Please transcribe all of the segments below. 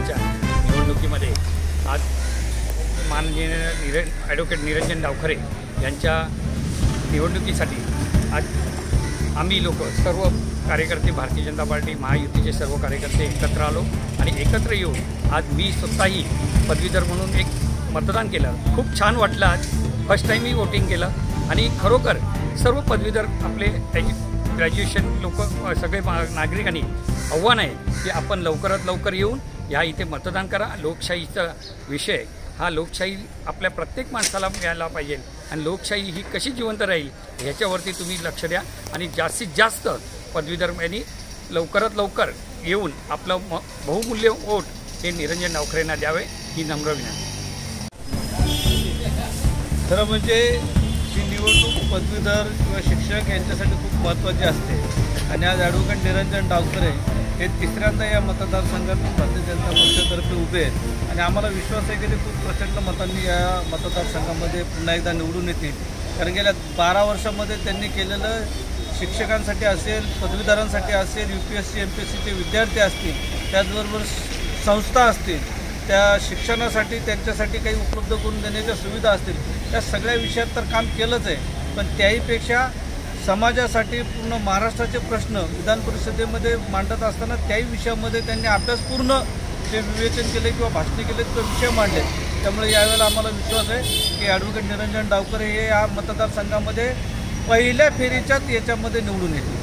मतदारसंघाच्या निवडणुकीमध्ये आज माननीय ॲडव्होकेट निरंजन डावखरे यांच्या निवडणुकीसाठी आज आम्ही लोक सर्व कार्यकर्ते, भारतीय जनता पार्टी महायुतीचे सर्व कार्यकर्ते एकत्र आलो आणि एकत्र येऊन आज मी स्वतःही पदवीधर म्हणून एक मतदान केलं। खूप छान वाटलं। आज फर्स्ट टाईम मी वोटिंग केलं आणि खरोखर सर्व पदवीधर आपले ग्रॅज्युएशन लोक सगळे नागरिकांनी आव्हान आहे की आपण लवकरात लवकर येऊन ह्या इथे मतदान करा। लोकशाहीचा विषय हा लोकशाही आपल्या प्रत्येक माणसाला मिळायला पाहिजे आणि लोकशाही ही कशी जिवंत राहील ह्याच्यावरती तुम्ही लक्ष द्या आणि जास्तीत जास्त पदवीधर यांनी लवकरात लवकर येऊन आपलं बहुमूल्य वोट हे निरंजन डावखरेंना द्यावे ही नम्र विनंती। खरं म्हणजे ही निवडणूक पदवीधर किंवा शिक्षक यांच्यासाठी खूप महत्त्वाची असते आणि आज ॲडव्होकेट निरंजन डावखरे हे तिसऱ्यांदा या मतदारसंघात भारतीय जनता पक्षातर्फे उभे आहेत आणि आम्हाला विश्वास आहे की ते खूप प्रचंड मतांनी या मतदारसंघामध्ये पुन्हा एकदा निवडून येतील। कारण गेल्या 12 वर्षामध्ये त्यांनी केलेलं शिक्षकांसाठी असेल, पदवीधरांसाठी असेल, UPSC MPSCचे विद्यार्थी असतील, त्याचबरोबर संस्था असतील, त्या शिक्षणासाठी त्यांच्यासाठी काही उपलब्ध करून देण्याच्या सुविधा असतील, त्या सगळ्या विषयात तर काम केलंच आहे। पण त्याहीपेक्षा समाजासाठी पूर्ण महाराष्ट्राचे प्रश्न विधान परिषदेमध्ये मांडत असताना त्याही विषयामध्ये त्यांनी अभ्यासपूर्ण जे विवेचन केले किंवा भाषणे केले किंवा विषय मांडले। त्यामुळे यावेळेला आम्हाला विश्वास आहे की ॲडव्होकेट निरंजन डावखरे हे या मतदारसंघामध्ये पहिल्या फेरीच्याच याच्यामध्ये निवडून येतील।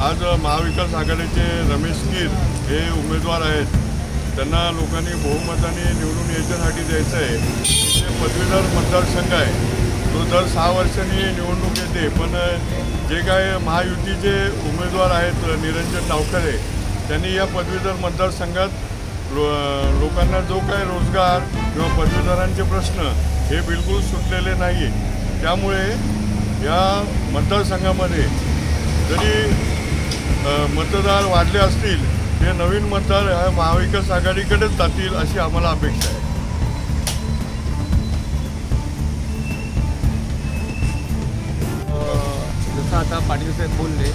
आज महाविकास आघाडीचे रमेश कीर हे उमेदवार आहेत। त्यांना लोकांनी बहुमताने निवडून यायच्यासाठी द्यायचं आहे। हे पदवीधर मतदारसंघ आहे, तो दर 6 वर्षांनी निवडणूक येते। पण जे काय महायुतीचे उमेदवार आहेत निरंजन डावखरे, त्यांनी या पदवीधर मतदारसंघात लोकांना जो काय रोजगार किंवा पदवीधरांचे प्रश्न हे बिलकुल सुटलेले नाही। त्यामुळे या मतदारसंघामध्ये जरी मतदार वाढले असतील, हे नवीन मतदार ह्या महाविकास आघाडीकडेच जातील अशी आम्हाला अपेक्षा आहे। जसं आता पाटील साहेब बोलले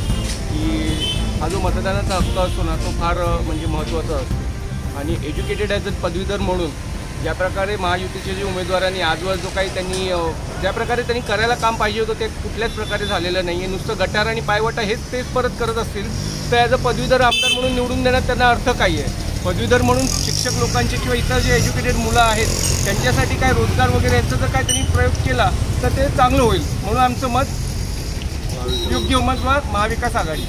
की हा जो मतदानाचा हक्क असतो ना, तो फार म्हणजे महत्त्वाचा असतो आणि एज्युकेटेड ॲज अ पदवीधर म्हणून ज्या प्रकारे महायुतीचे जे उमेदवारांनी आजवर जो काही त्यांनी ज्या प्रकारे त्यांनी करायला काम पाहिजे होतं ते कुठल्याच प्रकारे झालेलं नाही आहे। नुसतं गटार आणि पायवाटा हेच तेच परत करत असतील तर ॲज अ पदवीधर आमदार म्हणून निवडून देण्यात त्यांना अर्थ काही आहे। पदवीधर म्हणून शिक्षक लोकांचे किंवा इतर जे एज्युकेटेड मुलं आहेत त्यांच्यासाठी काय रोजगार वगैरे यांचा जर काय त्यांनी प्रयोग केला तर ते चांगलं होईल। म्हणून आमचं मत योग्य उमेदवार महाविकास आघाडी।